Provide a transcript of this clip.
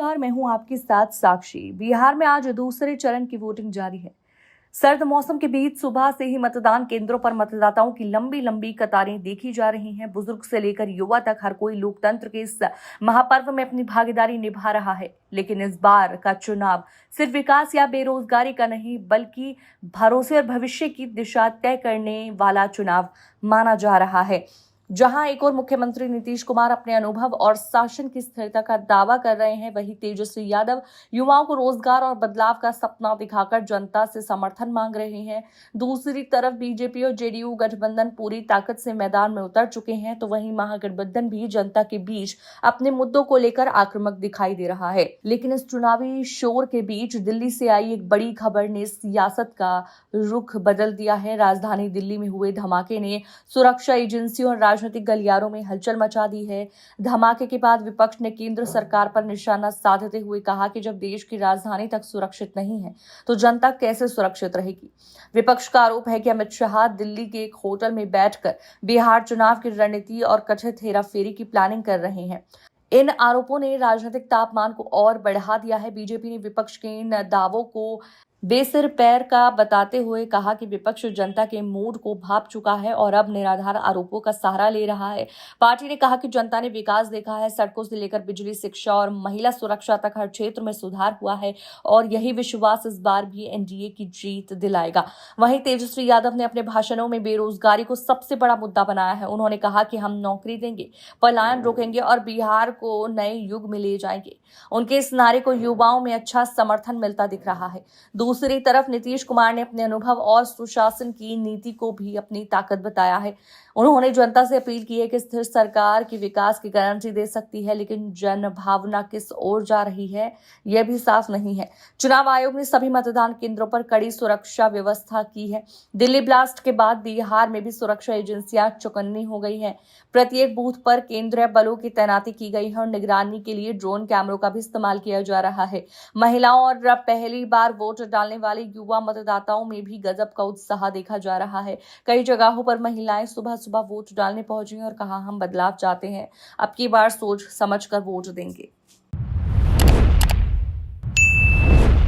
नमस्कार, मैं हूं आपके साथ साक्षी। बिहार में आज दूसरे चरण की वोटिंग जारी है। सर्द मौसम के बीच सुबह से ही मतदान केंद्रों पर मतदाताओं की लंबी लंबी कतारें देखी जा रही हैं। बुजुर्ग से लेकर युवा तक हर कोई लोकतंत्र के इस महापर्व में अपनी भागीदारी निभा रहा है। लेकिन इस बार का चुनाव सिर्फ विकास या बेरोजगारी का नहीं, बल्कि भरोसे और भविष्य की दिशा तय करने वाला चुनाव माना जा रहा है। जहां एक और मुख्यमंत्री नीतीश कुमार अपने अनुभव और शासन की स्थिरता का दावा कर रहे हैं, वहीं तेजस्वी यादव युवाओं को रोजगार और बदलाव का सपना दिखाकर जनता से समर्थन मांग रहे हैं। दूसरी तरफ बीजेपी और जेडीयू गठबंधन पूरी ताकत से मैदान में उतर चुके हैं, तो वहीं महागठबंधन भी जनता के बीच अपने मुद्दों को लेकर आक्रामक दिखाई दे रहा है। लेकिन इस चुनावी शोर के बीच दिल्ली से आई एक बड़ी खबर ने सियासत का रुख बदल दिया है। राजधानी दिल्ली में हुए धमाके ने सुरक्षा एजेंसियों और राजनीतिक गलियारों में हलचल मचा दी है। धमाके के बाद विपक्ष ने केंद्र सरकार पर निशाना साधते हुए कहा कि जब देश की राजधानी तक सुरक्षित नहीं है तो जनता कैसे सुरक्षित रहेगी। विपक्ष का आरोप है कि अमित शाह दिल्ली के एक होटल में बैठकर बिहार चुनाव की रणनीति और कथित हेराफेरी की प्लानिंग कर रहे हैं। इन आरोपों ने राजनीतिक तापमान को और बढ़ा दिया है। बीजेपी ने विपक्ष के इन दावों को बेसिर पैर का बताते हुए कहा कि विपक्ष जनता के मूड को भांप चुका है और अब निराधार आरोपों का सहारा ले रहा है। पार्टी ने कहा कि जनता ने विकास देखा है, सड़कों से लेकर बिजली, शिक्षा और महिला सुरक्षा तक हर क्षेत्र में सुधार हुआ है और यही विश्वास इस बार भी एनडीए की जीत दिलाएगा। वहीं तेजस्वी यादव ने अपने भाषणों में बेरोजगारी को सबसे बड़ा मुद्दा बनाया है। उन्होंने कहा कि हम नौकरी देंगे, पलायन रोकेंगे और बिहार को नए युग में ले जाएंगे। उनके इस नारे को युवाओं में अच्छा समर्थन मिलता दिख रहा है। दूसरी तरफ नीतीश कुमार ने अपने अनुभव और सुशासन की नीति को भी अपनी ताकत बताया है। उन्होंने जनता से अपील की है कि स्थिर सरकार की विकास की गारंटी दे सकती है, लेकिन जन भावना किस ओर जा रही है यह भी साफ नहीं है। चुनाव आयोग ने सभी मतदान केंद्रों पर कड़ी सुरक्षा व्यवस्था की है। दिल्ली ब्लास्ट के बाद बिहार में भी सुरक्षा एजेंसियां चौकन्नी हो गई हैं। प्रत्येक बूथ पर केंद्रीय बलों की तैनाती की गई है और निगरानी के लिए ड्रोन कैमरों का भी इस्तेमाल किया जा रहा है। महिलाओं और पहली बार वोट डालने वाले युवा मतदाताओं में भी गजब का उत्साह देखा जा रहा है। कई जगहों पर महिलाएं सुबह सुबह वोट डालने पहुंची और कहा, हम बदलाव चाहते हैं, अब की बार सोच समझ कर वोट देंगे।